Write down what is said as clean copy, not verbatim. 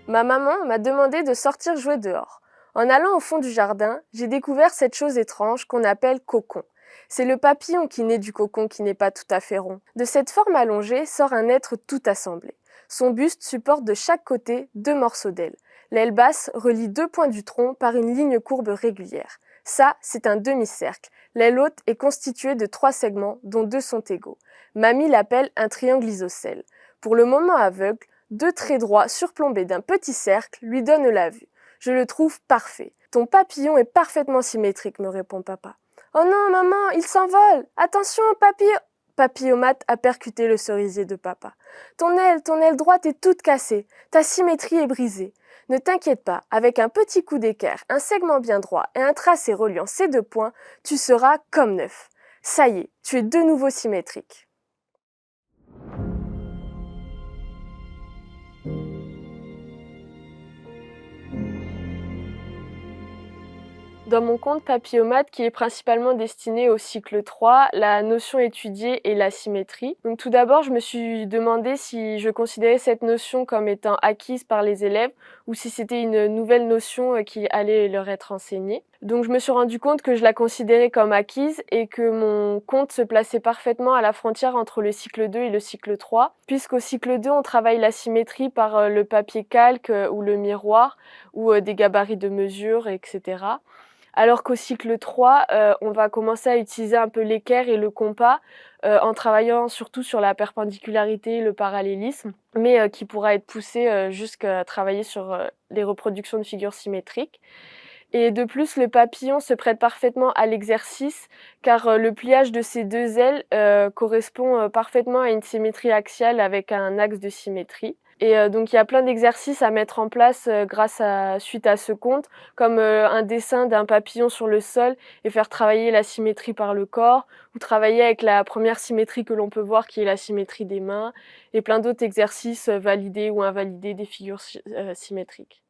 Ma maman m'a demandé de sortir jouer dehors. En allant au fond du jardin, j'ai découvert cette chose étrange qu'on appelle cocon. C'est le papillon qui naît du cocon qui n'est pas tout à fait rond. De cette forme allongée sort un être tout assemblé. Son buste supporte de chaque côté 2 morceaux d'aile. L'aile basse relie 2 points du tronc par une ligne courbe régulière. Ça, c'est un demi-cercle. L'aile haute est constituée de 3 segments, dont 2 sont égaux. Mamie l'appelle un triangle isocèle. Pour le moment aveugle, 2 traits droits surplombés d'un petit cercle lui donnent la vue. Je le trouve parfait. Ton papillon est parfaitement symétrique, me répond papa. Oh non, maman, il s'envole! Attention, papillon! Papillomate a percuté le cerisier de papa. Ton aile droite est toute cassée. Ta symétrie est brisée. Ne t'inquiète pas, avec un petit coup d'équerre, un segment bien droit et un tracé reliant ces 2 points, tu seras comme neuf. Ça y est, tu es de nouveau symétrique. Dans mon compte Papillomath, qui est principalement destiné au cycle 3, la notion étudiée est la symétrie. Donc tout d'abord, je me suis demandé si je considérais cette notion comme étant acquise par les élèves ou si c'était une nouvelle notion qui allait leur être enseignée. Donc je me suis rendu compte que je la considérais comme acquise et que mon compte se plaçait parfaitement à la frontière entre le cycle 2 et le cycle 3, puisqu'au cycle 2, on travaille la symétrie par le papier calque ou le miroir ou des gabarits de mesure, etc. Alors qu'au cycle 3, on va commencer à utiliser un peu l'équerre et le compas en travaillant surtout sur la perpendicularité et le parallélisme, mais qui pourra être poussé jusqu'à travailler sur les reproductions de figures symétriques. Et de plus, le papillon se prête parfaitement à l'exercice car le pliage de ses 2 ailes correspond parfaitement à une symétrie axiale avec un axe de symétrie. Et donc il y a plein d'exercices à mettre en place suite à ce compte, comme un dessin d'un papillon sur le sol et faire travailler la symétrie par le corps, ou travailler avec la première symétrie que l'on peut voir qui est la symétrie des mains, et plein d'autres exercices validés ou invalidés des figures symétriques.